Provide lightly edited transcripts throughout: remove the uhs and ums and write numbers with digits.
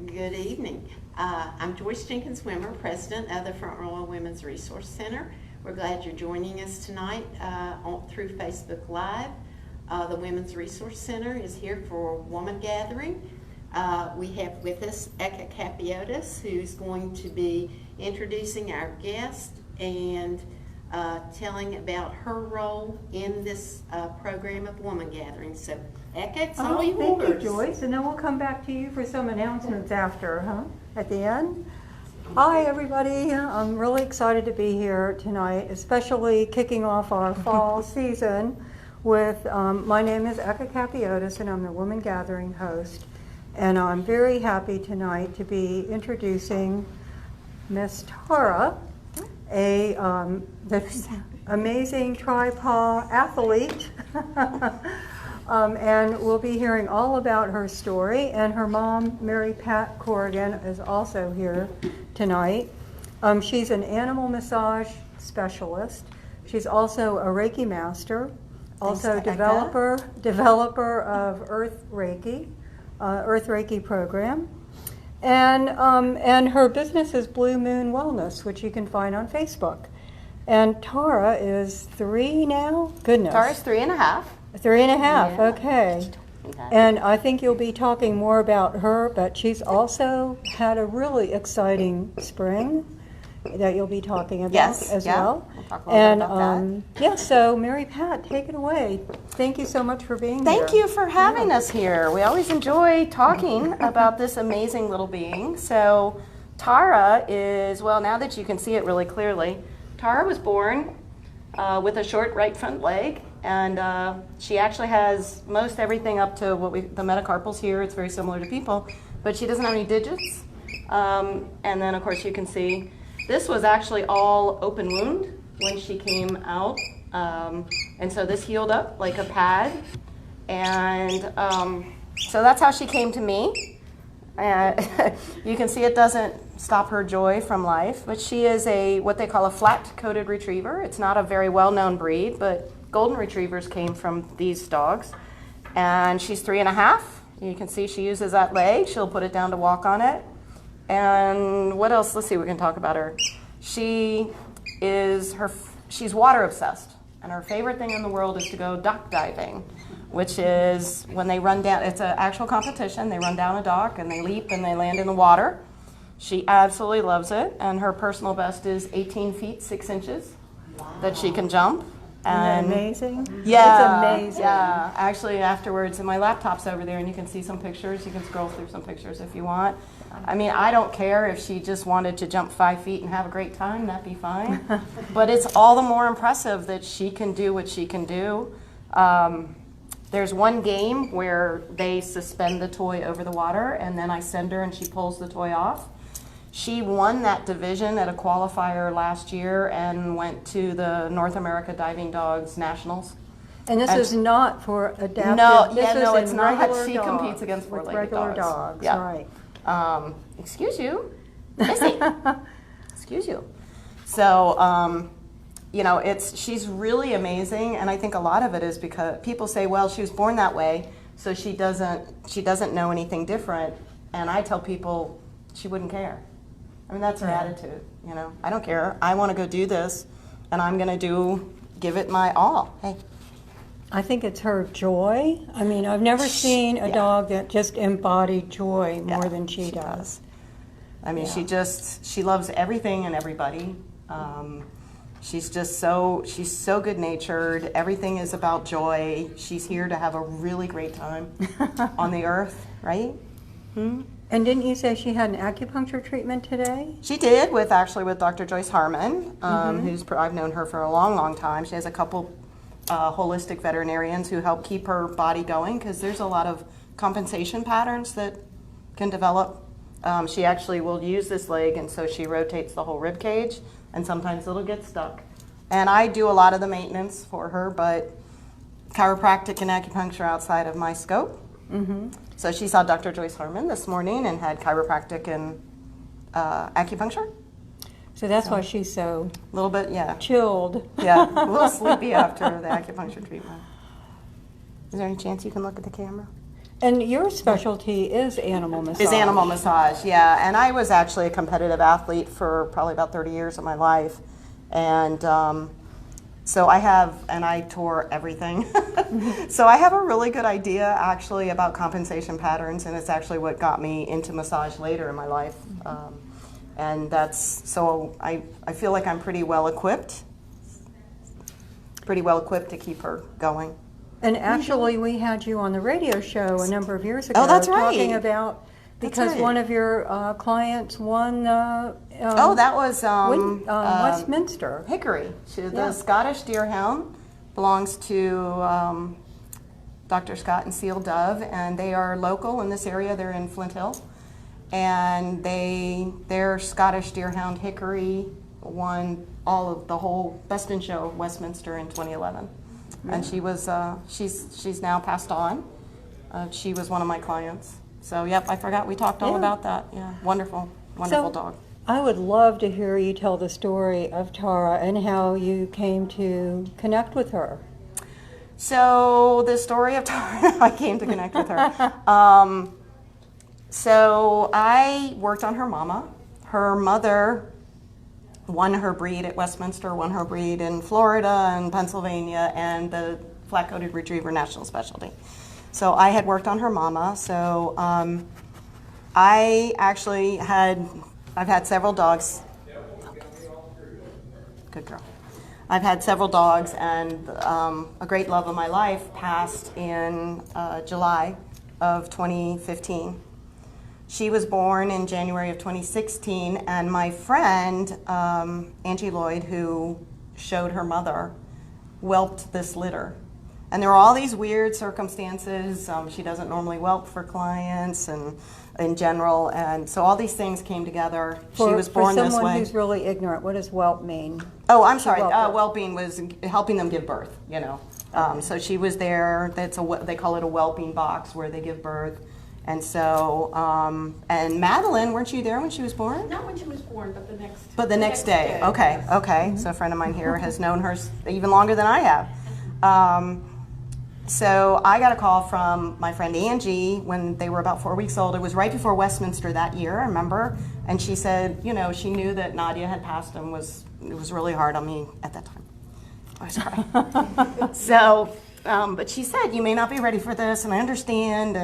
Good evening. I'm Joyce Jenkins Wimmer, President of the Front Royal Women's Resource Center. We're glad you're joining us tonight through Facebook Live. The Women's Resource Center is here for WomanGathering. We have with us Eka Kapiotis, who's going to be introducing our guest and telling about her role in this program of WomanGathering. So, Eka, it's all yours. Thank you, Joyce. And then we'll come back to you for some announcements after, at the end. Hi, everybody. I'm really excited to be here tonight, especially kicking off our fall season with, my name is Eka Kapiotis, and I'm the WomanGathering host. And I'm very happy tonight to be introducing Miss Tara, this amazing Tri-Paw athlete. And we'll be hearing all about her story. And her mom, Pat Corrigan, is also here tonight. She's an animal massage specialist. She's also a Reiki master, also developer of Earth Reiki program. And her business is Blue Moon Wellness, which you can find on Facebook. And Tara is 3 now? Goodness. Tara's 3.5. 3.5, Yeah. okay. And I think you'll be talking more about her, but she's also had a really exciting spring that you'll be talking about as well. We'll talk a little bit about that. So Pat, take it away. Thank you so much for being here. Thank you for having us here. We always enjoy talking about this amazing little being. So Tara is, well, now that you can see it really clearly, Tara was born with a short right front leg, and she actually has most everything up to the metacarpals here. It's very similar to people, but she doesn't have any digits. And then, of course, you can see this was actually all open wound when she came out. And so this healed up like a pad. And so that's how she came to me. You can see it doesn't stop her joy from life, but she is what they call a flat-coated retriever. It's not a very well-known breed, but golden retrievers came from these dogs. And she's 3.5. You can see she uses that leg. She'll put it down to walk on it. And what else? Let's see, we can talk about her. She's water obsessed, and her favorite thing in the world is to go dock diving, which is when they run down, it's an actual competition. They run down a dock and they leap and they land in the water. She absolutely loves it, and her personal best is 18 feet 6 inches that she can jump. And isn't that amazing? Yeah, it's amazing. Yeah, actually afterwards, and my laptop's over there, and you can see some pictures. You can scroll through some pictures if you want. I mean, I don't care if she just wanted to jump 5 feet and have a great time, that'd be fine. But it's all the more impressive that she can do what she can do. There's one game where they suspend the toy over the water, and then I send her and she pulls the toy off. She won that division at a qualifier last year and went to the North America Diving Dogs Nationals. And this is not for adaptive. No, it's not. She competes against four-legged regular dogs. Yeah. Right. Excuse you, Missy. Excuse you. So, she's really amazing, and I think a lot of it is because people say, well, she was born that way, so she doesn't know anything different. And I tell people she wouldn't care. I mean, that's her attitude. I don't care. I want to go do this, and I'm going to give it my all. Hey. I think it's her joy. I mean, I've never seen a dog that just embodied joy more than she does. I mean, she loves everything and everybody. She's so good-natured. Everything is about joy. She's here to have a really great time on the earth, right? And didn't you say she had an acupuncture treatment today? She did, with Dr. Joyce Harmon, I've known her for a long, long time. She has a couple holistic veterinarians who help keep her body going, because there's a lot of compensation patterns that can develop. She actually will use this leg, and so she rotates the whole rib cage, and sometimes it'll get stuck. And I do a lot of the maintenance for her, but chiropractic and acupuncture outside of my scope. So she saw Dr. Joyce Harmon this morning and had chiropractic and acupuncture. So that's why she's so a little bit, chilled. Yeah, a little sleepy after the acupuncture treatment. Is there any chance you can look at the camera? And your specialty is animal massage. Is animal massage, yeah. And I was actually a competitive athlete for probably about 30 years of my life. And so I tour everything. So I have a really good idea actually about compensation patterns, and it's actually what got me into massage later in my life. And so I feel like I'm pretty well equipped to keep her going. And actually, we had you on the radio show a number of years ago. Oh, that's right. Talking about, because right. one of your clients won. That was Westminster. Hickory. Yeah. The Scottish Deerhound belongs to Dr. Scott and Seal Dove, and they are local in this area. They're in Flint Hill, and their Scottish Deerhound Hickory won the whole Best in Show of Westminster in 2011. And she was she's now passed on. She was one of my clients. So yep, I forgot we talked all about that. Yeah, wonderful dog. I would love to hear you tell the story of Tara and how you came to connect with her. So the story of Tara, I came to connect with her. So I worked on her mama. Her mother won her breed at Westminster, won her breed in Florida and Pennsylvania, and the flat-coated retriever national specialty. So I had worked on her mama. So I've had several dogs. Good girl. I've had several dogs, and a great love of my life passed in July of 2015. She was born in January of 2016, and my friend, Angie Lloyd, who showed her mother, whelped this litter. And there were all these weird circumstances. She doesn't normally whelp for clients and in general, and so all these things came together. She was born this way. For someone who's really ignorant, what does whelp mean? Oh, I'm sorry. Whelping was helping them give birth, you know. So she was there. They call it a whelping box where they give birth. And so, and Madeline, weren't you there when she was born? Not when she was born, but the next. But the next day. Okay. Mm-hmm. So a friend of mine here has known her even longer than I have. So I got a call from my friend Angie when they were about 4 weeks old. It was right before Westminster that year, I remember. And she said, you know, she knew that Nadia had passed and it was really hard on me at that time. I was crying. So. But she said, you may not be ready for this, and I understand,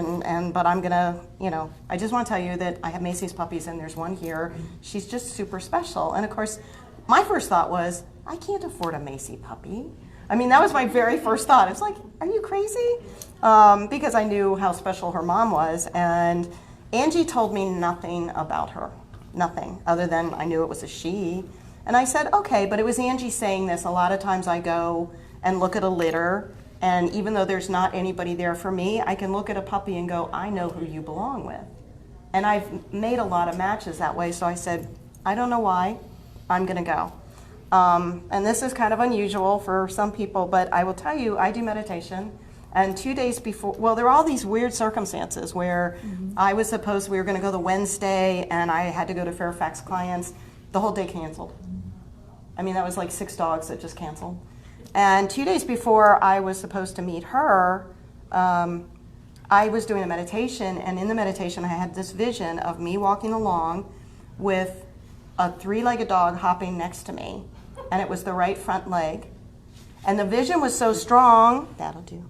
but I'm gonna, you know, I just want to tell you that I have Macy's puppies, and there's one here. She's just super special. And of course, my first thought was, I can't afford a Macy puppy. I mean, that was my very first thought. It's like, are you crazy? Because I knew how special her mom was, and Angie told me nothing about her, nothing, other than I knew it was a she. And I said, okay, but it was Angie saying this. A lot of times I go and look at a litter, and even though there's not anybody there for me, I can look at a puppy and go, I know who you belong with. And I've made a lot of matches that way, so I said, I don't know why, I'm gonna go. And this is kind of unusual for some people, but I will tell you, I do meditation, and 2 days before, well, there were all these weird circumstances where I was supposed, we were gonna go the Wednesday, and I had to go to Fairfax clients, the whole day canceled. I mean, that was like 6 dogs that just canceled. And 2 days before I was supposed to meet her, I was doing a meditation, and in the meditation I had this vision of me walking along with a 3-legged dog hopping next to me, and it was the right front leg. And the vision was so strong, that'll do.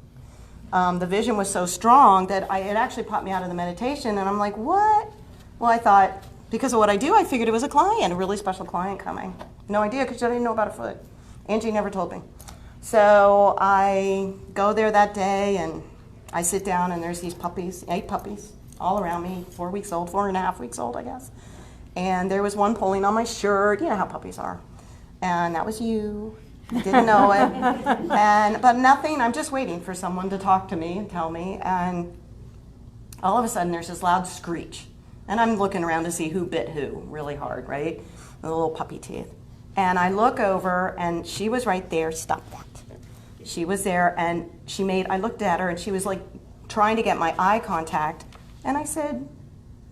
The vision was so strong that it actually popped me out of the meditation, and I'm like, what? Well, I thought, because of what I do, I figured it was a client, a really special client coming. No idea, because I didn't know about a foot. Angie never told me. So I go there that day, and I sit down, and there's these puppies, 8 puppies, all around me, 4 weeks old, 4.5 weeks old, I guess. And there was one pulling on my shirt. You know how puppies are. And that was you. I didn't know it. But nothing, I'm just waiting for someone to talk to me and tell me. And all of a sudden, there's this loud screech. And I'm looking around to see who bit who really hard, right? The little puppy teeth. And I look over, and she was right there. Stop that. She was there, and I looked at her, and she was like trying to get my eye contact. And I said,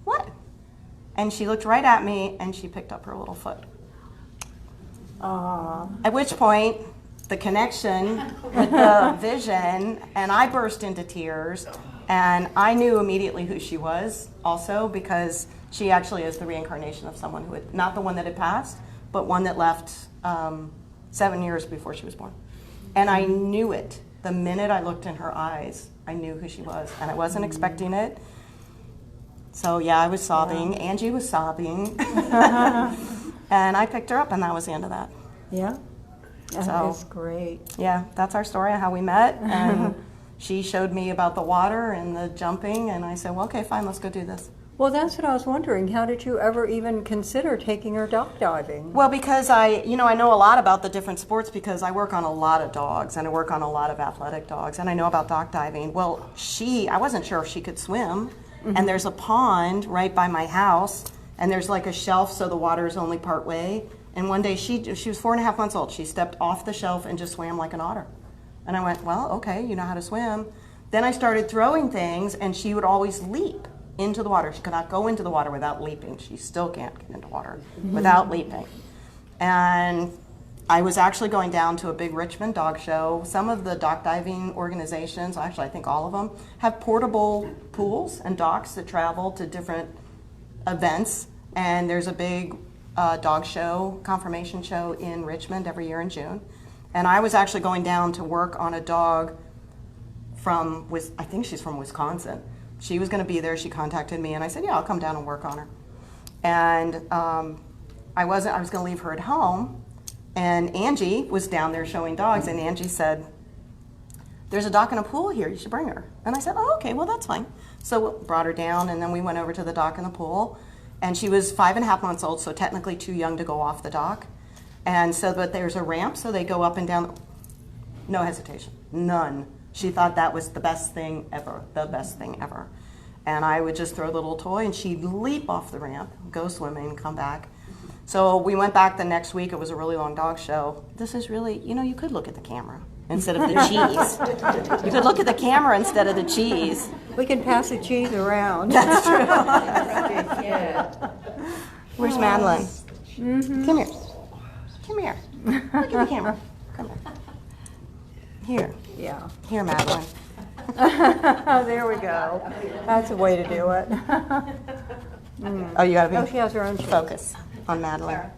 what? And she looked right at me, and she picked up her little foot. At which point, the connection with the vision, and I burst into tears. And I knew immediately who she was also, because she actually is the reincarnation of someone who had, not the one that had passed, but one that left 7 years before she was born. And I knew it. The minute I looked in her eyes, I knew who she was, and I wasn't expecting it. So yeah, I was sobbing. Yeah. Angie was sobbing. And I picked her up, and that was the end of that. Yeah, that is great. Yeah, that's our story of how we met. And she showed me about the water and the jumping, and I said, well, okay, fine, let's go do this. Well, that's what I was wondering. How did you ever even consider taking her dock diving? Well, because I know a lot about the different sports because I work on a lot of dogs, and I work on a lot of athletic dogs, and I know about dock diving. Well, I wasn't sure if she could swim, and there's a pond right by my house, and there's like a shelf so the water is only part way. And one day she was 4.5 months old. She stepped off the shelf and just swam like an otter. And I went, well, okay, you know how to swim. Then I started throwing things, and she would always leap into the water. She could not go into the water without leaping. She still can't get into water without leaping. And I was actually going down to a big Richmond dog show. Some of the dock diving organizations, actually I think all of them, have portable pools and docks that travel to different events. And there's a big dog show, conformation show in Richmond every year in June. And I was actually going down to work on a dog from, I think she's from Wisconsin. She was going to be there. She contacted me, and I said, yeah, I'll come down and work on her. And I was going to leave her at home, and Angie was down there showing dogs, and Angie said, there's a dock and a pool here. You should bring her. And I said, oh, okay, well, that's fine. So brought her down, and then we went over to the dock and the pool, and she was 5.5 months old, so technically too young to go off the dock. And so, but there's a ramp, so they go up and down. No hesitation, none. She thought that was the best thing ever, the best thing ever. And I would just throw the little toy, and she'd leap off the ramp, go swimming, come back. So we went back the next week. It was a really long dog show. This is really, you could look at the camera instead of the cheese. You could look at the camera instead of the cheese. We can pass the cheese around. That's true. Where's Madeline? Mm-hmm. Come here. Come here. Look at the camera. Come here. Here. Yeah. Here, Madeline. There we go. That's a way to do it. Oh, you gotta be. Oh, she has her own cheese. Focus on Madeline.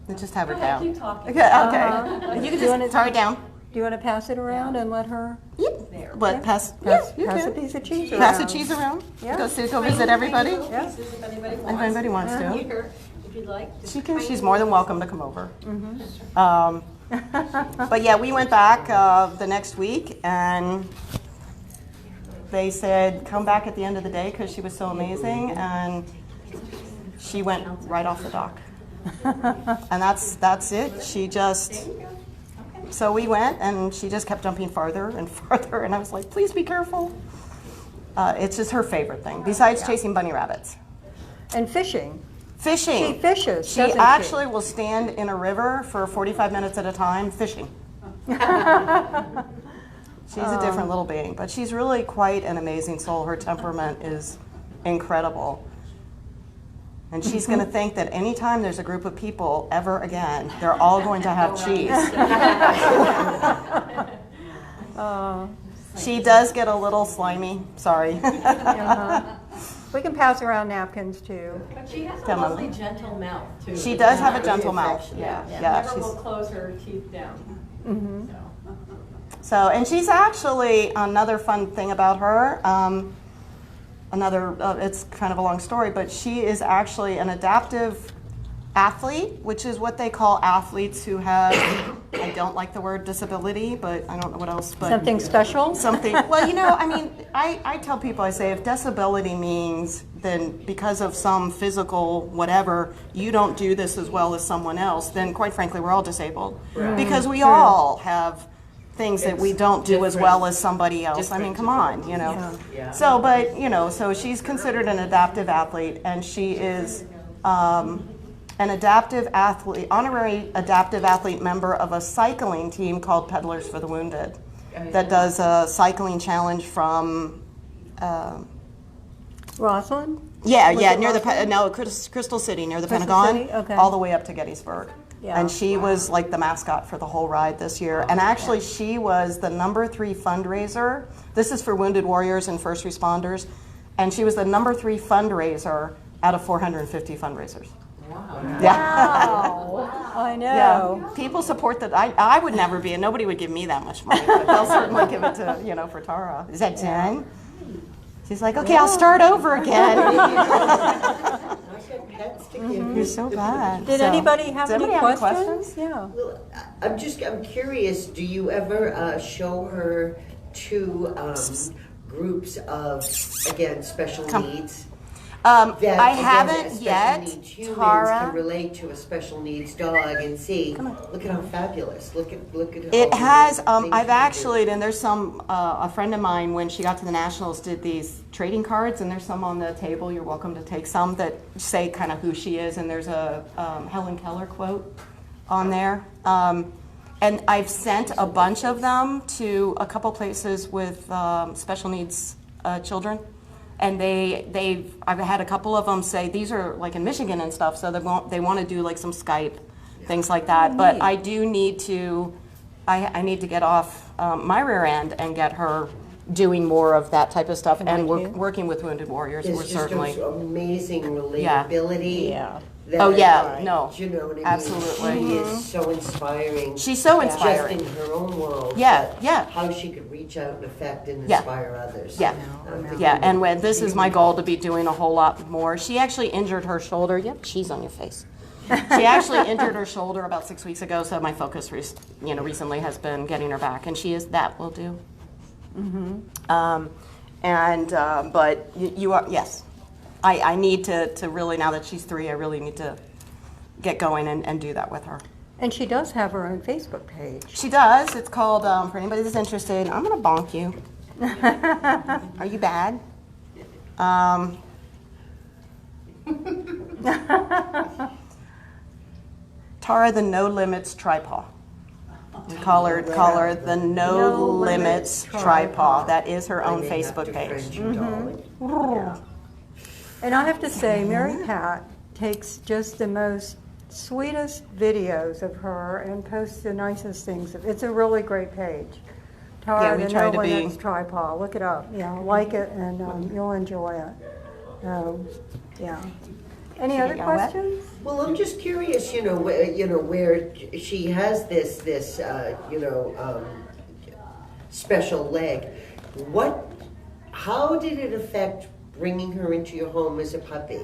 And just have her down. Keep talking. Okay. You can just throw it down. Do you want to pass it around and let her Yep. But pass pass you a can. piece of cheese around? Pass the cheese around. Yeah. Go visit everybody. Yeah. If anybody If anybody wants to. Here, if you'd like. She can. She's more than welcome to come over. But yeah, we went back the next week, and they said come back at the end of the day because she was so amazing, and she went right off the dock. And that's it. She just. So we went, and she just kept jumping farther and farther, and I was like, please be careful. It's just her favorite thing, besides chasing bunny rabbits. And fishing. Fishing. She fishes, She doesn't she? actually will stand in a river for 45 minutes at a time fishing. She's a different little being, but she's really quite an amazing soul. Her temperament is incredible. And she's going to think that anytime there's a group of people ever again, they're all going to have cheese. She does get a little slimy. Sorry. We can pass around napkins too. But she has a Come on. lovely gentle mouth too. She does have a gentle mouth. Yeah. Yeah, Never will she's, close her teeth down. so, and she's actually, another fun thing about her, it's kind of a long story, but she is actually an adaptive athlete, which is what they call athletes who have, I don't like the word disability, but I don't know what else. But Something special? Something, well, I mean, I tell people, I say, if disability means then because of some physical whatever, you don't do this as well as someone else, then quite frankly, we're all disabled. Right. Because we all have things that we don't do as well as somebody else. I mean, come on, Yeah. So, but, so she's considered an adaptive athlete, and she is an adaptive athlete, honorary adaptive athlete member of a cycling team called Peddlers for the Wounded that does a cycling challenge from Rosalind? near Rosalind? the Crystal City, near the Crystal Pentagon, City? Okay. all the way up to Gettysburg. Yeah. And she was like the mascot for the whole ride this year. And actually, she was the #3 fundraiser. This is for wounded warriors and first responders. And she was the #3 fundraiser out of 450 fundraisers. Wow. Yeah. Wow. I know. Yeah. People support that. I would never be, and nobody would give me that much money, but they'll certainly give it to, for Tara. Is that 10? She's like, okay, I'll start over again. Pets to give You're you. so bad. Did So, anybody have does any anybody have questions? Yeah. Well, I'm curious, do you ever show her to groups of, again, special needs? That, I again, haven't special yet, needs humans Tara. can relate to a special needs dog and see, look at how fabulous, look at how It has, things I've you can do. actually, and there's some, a friend of mine, when she got to the Nationals, did these trading cards, and there's some on the table, you're welcome to take some, that say kind of who she is, and there's a Helen Keller quote on there. And I've sent a bunch of them to a couple places with special needs children. And I've had a couple of them say, these are like in Michigan and stuff, so they want to do like some Skype, things like that. But I do need to, I need to get off my rear end and get her doing more of that type of stuff. And working with wounded warriors, There's we're just certainly. amazing relatability. Yeah. that, Oh yeah, no, you know what I mean? absolutely. She is so inspiring. She's so Just inspiring. in her own world. Yeah, but yeah. How she could reach out and affect and Yeah. inspire others. Yeah. Yeah, and this is my goal, to be doing a whole lot more. She actually injured her shoulder. Yep, cheese on your face. She actually injured her shoulder about 6 weeks ago, so my focus, recently has been getting her back, and that will do. But you are, yes. I need to really, now that she's 3, I really need to get going and do that with her. And she does have her own Facebook page. She does. It's called, for anybody that's interested, I'm going to bonk you. Are you bad? Tara, the No Limits Tri-Paw. We call her the No Limits Tri-Paw. That is her own Facebook page. And I have to say, Mary Pat takes just the most sweetest videos of her and posts the nicest things. It's a really great page. Tara, we the try No to be- Limits Tri-Paw. Look it up. Yeah, like it, and you'll enjoy it. Yeah. Any other get wet? questions? Well, I'm just curious, where she has this special leg. How did it affect bringing her into your home as a puppy?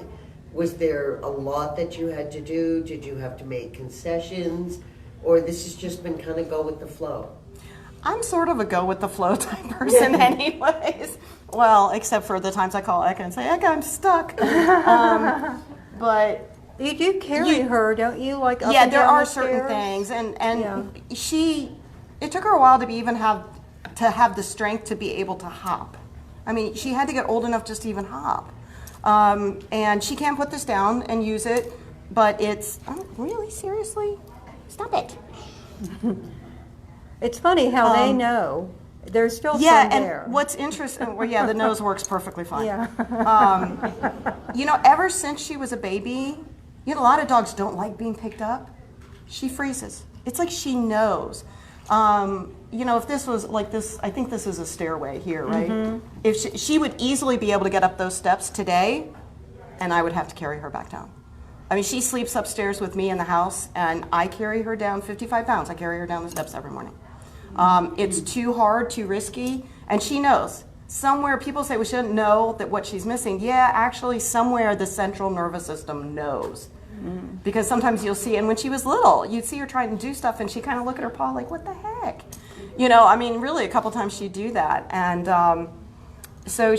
Was there a lot that you had to do? Did you have to make concessions? Or this has just been kind of go with the flow? I'm sort of a go with the flow type person anyways. Well, except for the times I call Eka and say, Eka, I'm stuck. But You do carry her, don't you? Like up yeah, and there down are the certain stairs? things, and it took her a while to have the strength to be able to hop. I mean, she had to get old enough just to even hop. And she can put this down and use it, but really, seriously? Stop it. It's funny how they know. There's still some there. And what's interesting, the nose works perfectly fine. Yeah. Ever since she was a baby, a lot of dogs don't like being picked up. She freezes. It's like she knows. If this was like this, I think this is a stairway here, right? Mm-hmm. If she would easily be able to get up those steps today, and I would have to carry her back down. I mean, she sleeps upstairs with me in the house, and I carry her down 55 pounds. I carry her down the steps every morning. It's too hard, too risky, and she knows. Somewhere, people say we shouldn't know that what she's missing. Yeah, actually, somewhere the central nervous system knows. Mm. Because sometimes you'll see, and when she was little, you'd see her trying to do stuff, and she'd kind of look at her paw like, what the heck? Really, a couple times she'd do that. And so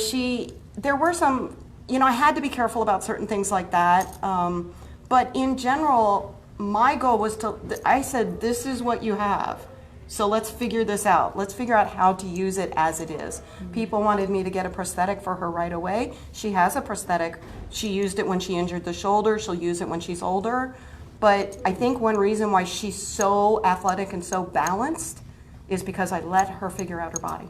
there were some, I had to be careful about certain things like that. But in general, my goal was I said, this is what you have. So let's figure this out. Let's figure out how to use it as it is. Mm-hmm. People wanted me to get a prosthetic for her right away. She has a prosthetic. She used it when she injured the shoulder. She'll use it when she's older. But I think one reason why she's so athletic and so balanced is because I let her figure out her body.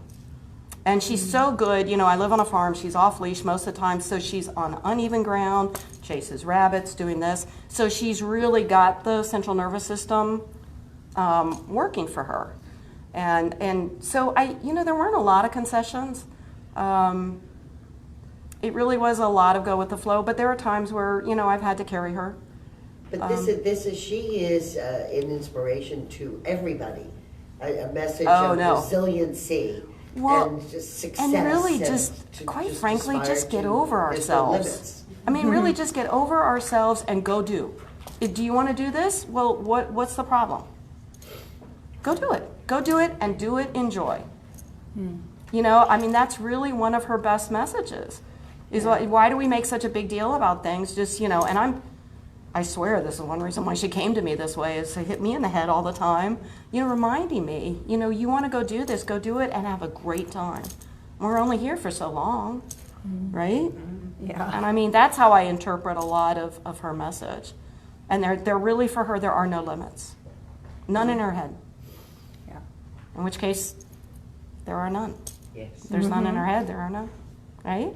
And she's so good. You know, I live on a farm. She's off leash most of the time, so she's on uneven ground, chases rabbits, doing this. So she's really got the central nervous system working for her. And so there weren't a lot of concessions. It really was a lot of go with the flow, but there are times where, I've had to carry her. But she is an inspiration to everybody. A message of resiliency and just success. And really quite frankly, just get over ourselves. I mean, really just get over ourselves and go do. Do you want to do this? Well, what's the problem? Go do it. Go do it and do it in joy. That's really one of her best messages. Is why do we make such a big deal about things? Just, and I swear this is one reason why she came to me this way, is to hit me in the head all the time, reminding me, you want to go do this, go do it and have a great time. We're only here for so long, right? Yeah. And that's how I interpret a lot of her message. And they're really, for her, there are no limits. None in her head. Yeah. In which case, there are none. Yes. If there's none in her head, there are none, right?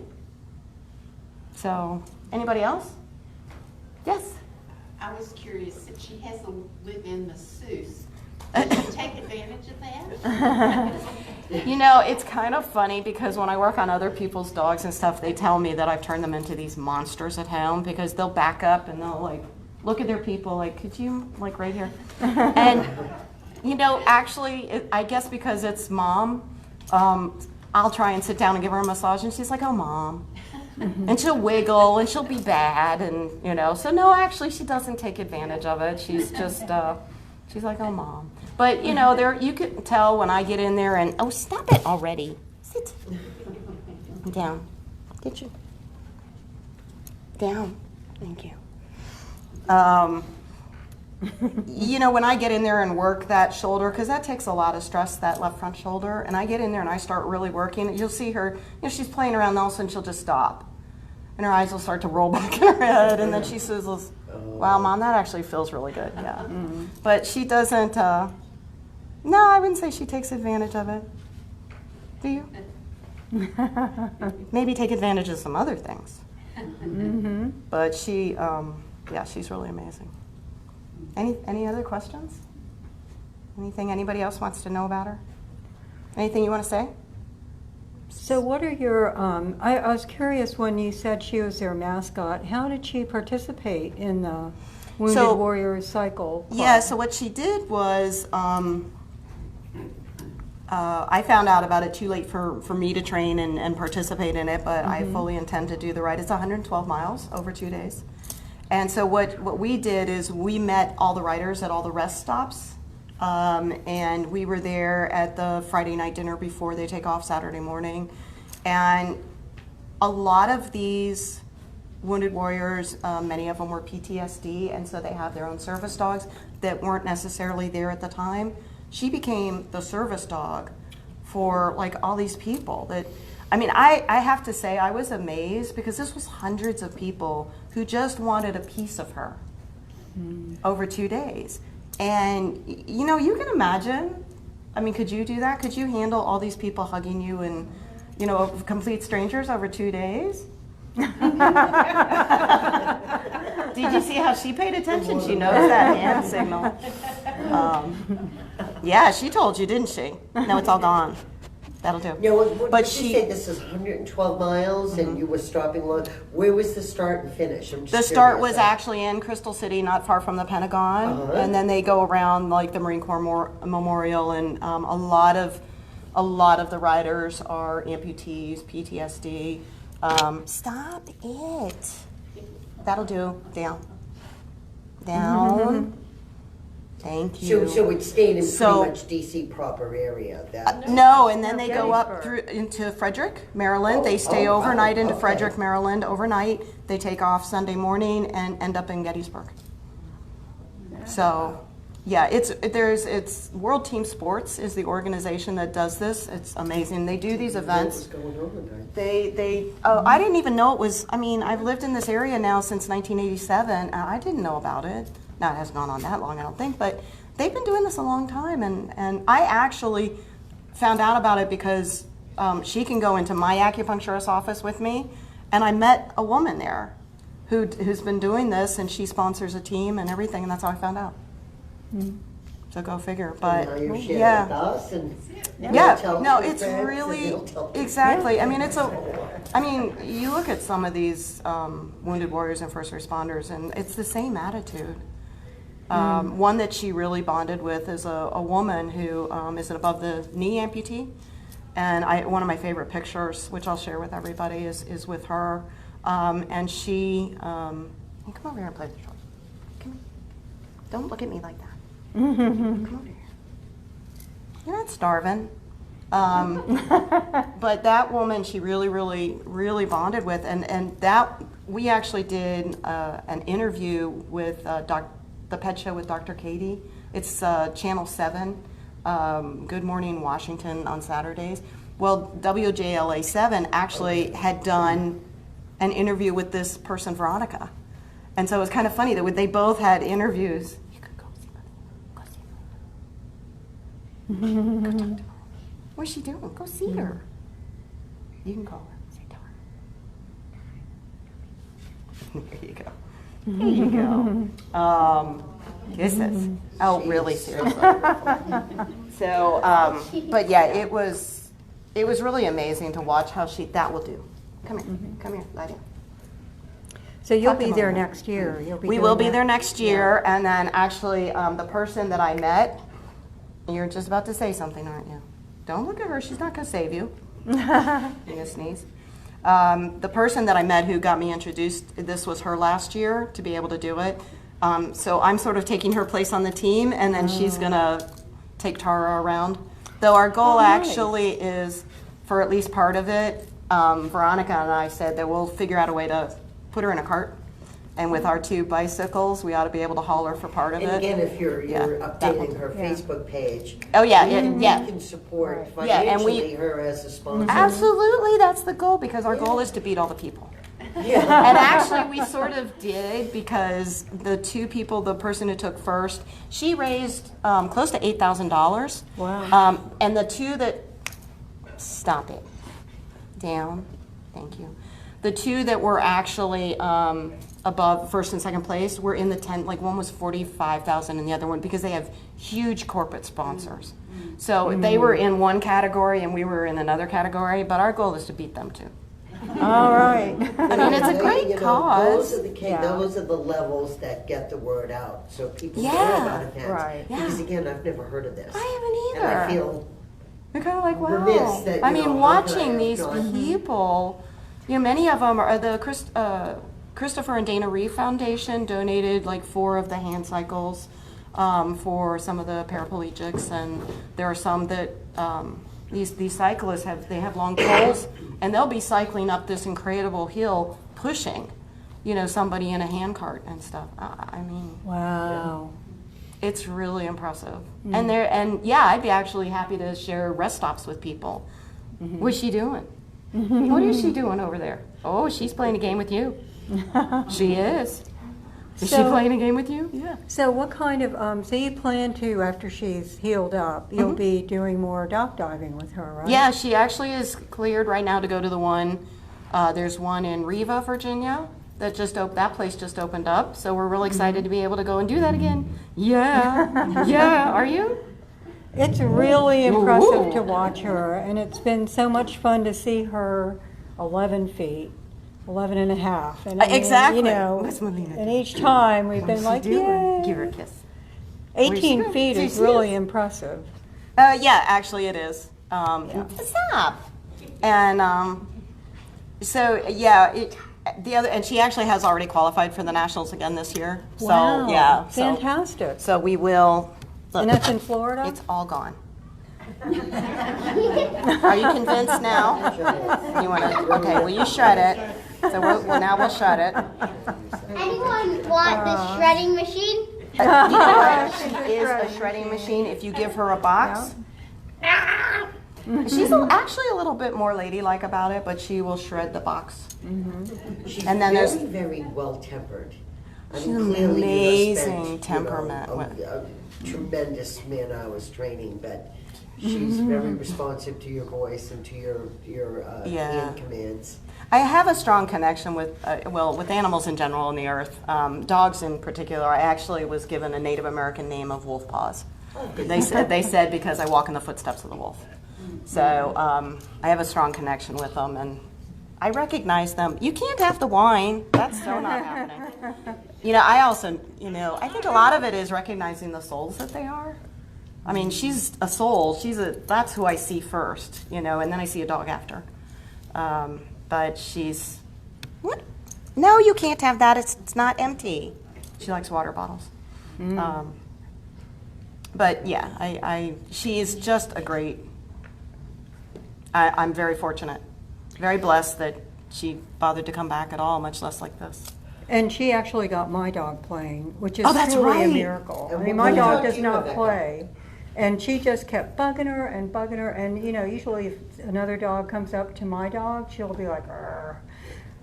So, anybody else? Yes? I was curious, that she has a live-in masseuse. Does she take advantage of that? It's kind of funny because when I work on other people's dogs and stuff, they tell me that I've turned them into these monsters at home because they'll back up and they'll look at their people could you, right here? And, actually, I guess because it's Mom, I'll try and sit down and give her a massage and she's like, oh, Mom. And she'll wiggle and she'll be bad and, so no, actually she doesn't take advantage of it. She's just, she's like, oh, Mom. But, you can tell when I get in there and, oh, stop it already. Sit. Down. Get you. Down. Thank you. When I get in there and work that shoulder, because that takes a lot of stress, that left front shoulder, and I get in there and I start really working, you'll see her, she's playing around, and all of a sudden she'll just stop. And her eyes will start to roll back in her head, and then she says, wow, Mom, that actually feels really good, yeah. Mm-hmm. But she doesn't, no, I wouldn't say she takes advantage of it. Do you? Maybe take advantage of some other things. Mm-hmm. But she, she's really amazing. Any other questions? Anything anybody else wants to know about her? Anything you want to say? So what are your, I was curious when you said she was their mascot, how did she participate in the Wounded Warriors cycle club? Yeah, so what she did was, I found out about it too late for me to train and participate in it, but I fully intend to do the ride. It's 112 miles over 2 days. And so what we did is we met all the riders at all the rest stops, and we were there at the Friday night dinner before they take off Saturday morning. And a lot of these Wounded Warriors, many of them were PTSD, and so they have their own service dogs that weren't necessarily there at the time. She became the service dog for all these people that, I have to say I was amazed because this was hundreds of people who just wanted a piece of her over 2 days. And, you can imagine, could you do that? Could you handle all these people hugging you and, complete strangers over 2 days? Did you see how she paid attention? She knows that hand signal. Yeah, she told you, didn't she? No, it's all gone. That'll do. Yeah, but she said this is 112 miles and you were stopping along. Where was the start and finish? The start was actually in Crystal City, not far from the Pentagon, and then they go around the Marine Corps Memorial, and a lot of the riders are amputees, PTSD. Stop it. That'll do. Down. Down. Thank you. So it stayed in pretty much DC proper area. No, and then they go up through into Frederick, Maryland. They stay overnight into Frederick, Maryland. Overnight, they take off Sunday morning and end up in Gettysburg. So, yeah, it's World Team Sports is the organization that does this. It's amazing. They do these events. What's going on I didn't even know it was. I've lived in this area now since 1987, and I didn't know about it. Now, it hasn't gone on that long, I don't think, but they've been doing this a long time, and I actually found out about it because she can go into my acupuncturist office with me. And I met a woman there who's been doing this, and she sponsors a team and everything, and that's how I found out. So go figure. But now you're sharing yeah. with us, and Yeah, tell no, your it's friends, and really, they'll tell their exactly. I mean, you look at some of these wounded warriors and first responders, and it's the same attitude. One that she really bonded with is a woman who is an above the knee amputee. And one of my favorite pictures, which I'll share with everybody, is with her. And she, come over here and play with the toys. Come here. Don't look at me like that. Come over here. You're not starving. But that woman, she really, really, really bonded with. And that, we actually did an interview with the Pet Show with Dr. Katie. It's Channel 7. Good Morning Washington on Saturdays. Well, WJLA 7 actually had done an interview with this person, Veronica. And so it was kind of funny that they both had interviews. You could go see her. Go talk to her. What's she doing? Go see her. You can call her. Say to her. There you go. There you go. Kisses. Oh, really? Seriously. So, but yeah, it was really amazing to watch how that will do. Come here, come here, lie down. So you'll Talk to be there Mama. next year. We will be there next year, and then actually, the person that I met, you're just about to say something, aren't you? Don't look at her. She's not going to save you. You're going to sneeze. The person that I met who got me introduced, this was her last year to be able to do it. So I'm sort of taking her place on the team, and then she's going to take Tara around. Though our goal actually is, for at least part of it, Veronica and I said that we'll figure out a way to put her in a cart. And with our 2 bicycles, we ought to be able to haul her for part of it. And again, if you're updating definitely. her Facebook page, Oh, yeah, you yeah. can support Yeah, and financially her as a sponsor. Absolutely, that's the goal, because our goal is to beat all the people. Yeah. And actually, we sort of did, because the 2 people, the person who took first, she raised close to $8,000. Wow. And the 2 that, stop it, down, thank you. The 2 that were actually above first and second place were in the 10, like one was 45,000 and the other one, because they have huge corporate sponsors. So they were in one category and we were in another category, but our goal is to beat them too. All right. I mean, it's a great cause. Those are the levels that get the word out, so people know Yeah. about events. Right. Because again, I've never heard of this. I haven't And either. I feel You're kind of like, wow. remiss that, I you mean, know, watching how these can I have people, you know, many of them are the Christopher and Dana Reeve Foundation donated like 4 of the hand cycles for some of the paraplegics, and there are some that these cyclists have long poles, and they'll be cycling up this incredible hill, pushing, you know, somebody in a hand cart and stuff. I mean, Wow. it's really impressive. And yeah, I'd be actually happy to share rest stops with people. What's she doing? What is she doing over there? Oh, she's playing a game with you. She is. Is she So- playing a game with you? Yeah. So what kind of, so you plan to, after she's healed up, you'll be doing more dock diving with her, right? Yeah, she actually is cleared right now to go to the one. There's one in Riva, Virginia. That place just opened up. So we're really excited to be able to go and do that again. Yeah. Yeah. Are you? It's really impressive Ooh. to watch her, and it's been so much fun to see her 11 feet, 11 and a half. And I mean, Exactly. you know, What's Melina and each time we've been like, doing? yay. Give her a kiss. 18 Where's she feet going? is She really is. impressive. Yeah, actually it is. Stop. And so yeah, and she actually has already qualified for the nationals again this year. Wow. So yeah, Fantastic. So we will. Look, And that's in Florida? it's all gone. Are you convinced now? You want to? Okay. Well, you shred it. So now we'll shred it. Anyone want the shredding machine? You know what? She is a shredding machine. If you give her a box. She's actually a little bit more ladylike about it, but she will shred the box. She's And then there's- very well tempered. I She's mean, an clearly you have amazing spent, temperament. a tremendous man I was training, but She's very responsive to your voice and to your Yeah. hand commands. I have a strong connection with, with animals in general on the earth. Dogs in particular. I actually was given a Native American name of wolf paws. They said because I walk in the footsteps of the wolf. So I have a strong connection with them, and I recognize them. You can't have the wine. That's so not happening. I also, I think a lot of it is recognizing the souls that they are. I mean, she's a soul. That's who I see first, and then I see a dog after. But she's, what? No, you can't have that. It's not empty. She likes water bottles. But yeah, she is just a great, I'm very fortunate, very blessed that she bothered to come back at all, much less like this. And she actually got my dog playing, which is that's truly right. a miracle. And I mean, what my dog dog do does you not have, Eka? play. And she just kept bugging her, and usually if another dog comes up to my dog, she'll be like, "Arr."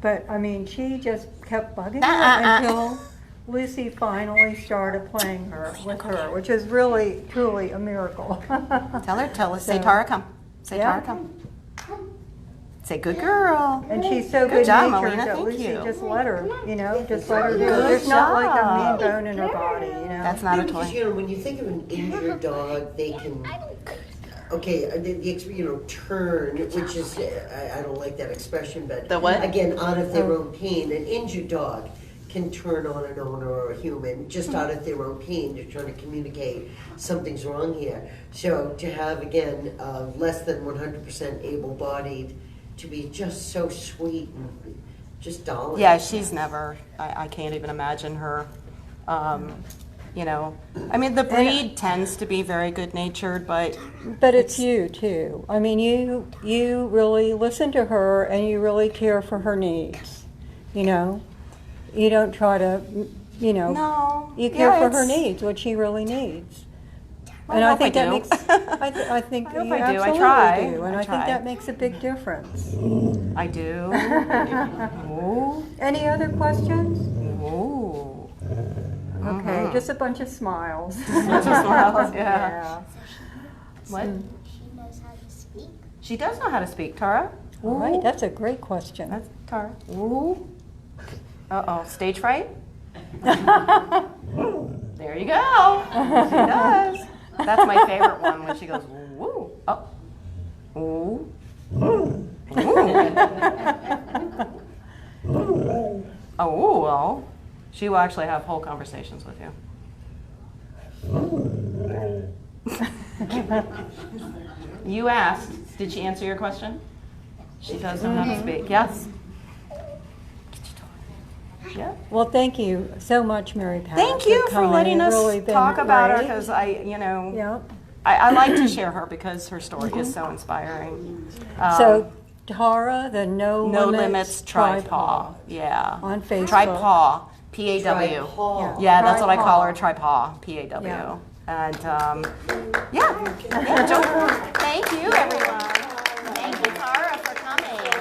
But I mean, she just kept bugging her until Lucy finally started playing with her, which is really, truly a miracle. Tell her, say So- Tara, come. Say Yeah. Tara, come. Say good girl. And she's so Good job, good-natured Melina, that thank Lucy you. just let her, just let her do it. Good There's not like a job. mean bone in her body, That's not a Because, toy. when you think of an injured dog, they can, turn, which is, I don't like that expression, but. The what? Again, out of their own pain. An injured dog can turn on an owner or a human just out of their own pain. They're trying to communicate something's wrong here. So to have, again, less than 100% able-bodied, to be just so sweet and just darling. Yeah, she's never, I can't even imagine her, I mean, the breed tends to be very good-natured, but But it's you too. I mean, you really listen to her and you really care for her needs. You don't try to, no. you care for her it's- needs, what she really needs. I And I hope think I that do. makes. I think I hope you I do. I absolutely try. do, and I I think try. that makes a big difference. I do. Ooh. Any other questions? Ooh. Okay, just a bunch of smiles. Bunch of smiles, yeah. What? She knows how to speak. She does know how to speak, Tara. All right, that's a great question. That's Tara. Ooh. Uh-oh, stage fright? There you go. She does. That's my favorite one when she goes, woo. Oh. Ooh. Ooh. Oh, well. She will actually have whole conversations with you. You asked, did she answer your question? She does know how to speak, yes? Yeah. Well, thank you so much, Mary Pat. Thank you for coming. letting us Really been talk about her great. because Yeah. I like to share her because her story is so inspiring. So, Tara, the No No Limits Limits Tri-Paw. Yeah. on Facebook. Tri-Paw. P-A-W. Tri-paw. Yeah, that's what I call her, Tri-paw. Tri-Paw. P-A-W. Yeah. And thank you, everyone. Thank you, Tara, for coming.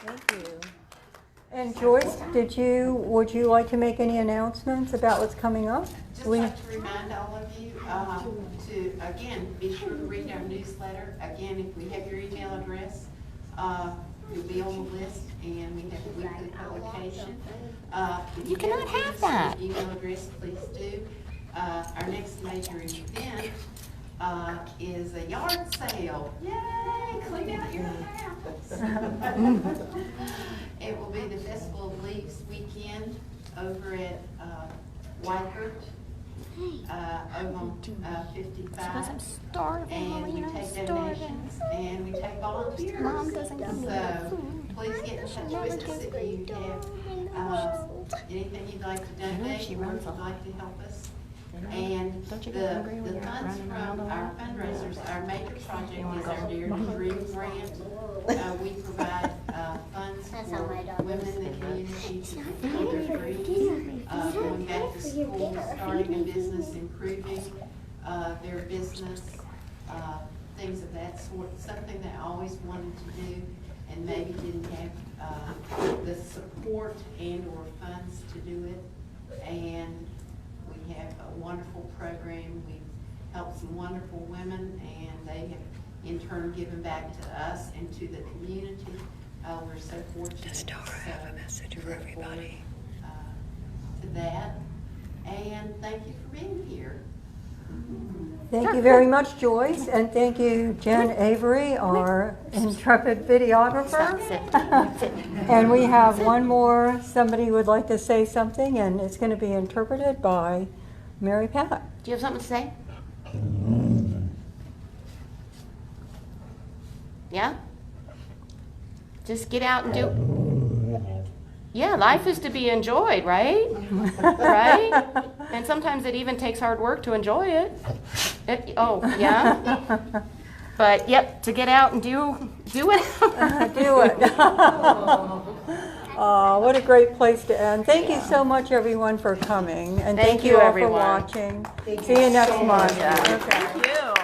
Thank you. And Joyce, would you like to make any announcements about what's coming up? Just like to remind all of you to, again, be sure to read our newsletter. Again, if we have your email address, you'll be on the list, and we have a weekly publication. If You cannot haven't have given us that. your email address, please do. Our next major event is a yard sale. Yay! Clean out your house. It will be the Festival of Leaves weekend over at Ligtht, over on 55. And we take donations and we take volunteers. Mom doesn't give me So please get in touch with us if you have anything you'd like to donate she or if runs you'd a- like to help us. And Don't you the get hungry when the you're funds running around from a our lot? fundraisers, our major project wanna is go? our Dare to Dream grant. We provide funds That's how for my dog women in the community to fulfill their dreams, going back to school, starting a business, improving their business, things of that sort. Something that I always wanted to do and maybe didn't have the support and or funds to do it. And we have a wonderful program. We've helped some wonderful women, and they have in turn given back to us and to the community. We're so fortunate. Does Tara have a message for everybody? To that, and thank you for being here. Thank you very much, Joyce, and thank you, Jen Avery, our intrepid videographer. And we have one more, somebody would like to say something, and it's going to be interpreted by Mary Pat. Do you have something to say? Yeah? Just get out and do. Yeah, life is to be enjoyed, right? Right? And sometimes it even takes hard work to enjoy it. Oh, yeah? But, yep, to get out and do it. Do it. Oh, what a great place to end. Thank you so much, everyone, for coming. And Thank thank you, you all everyone. for watching. See you next month. Yeah. Okay. Thank you.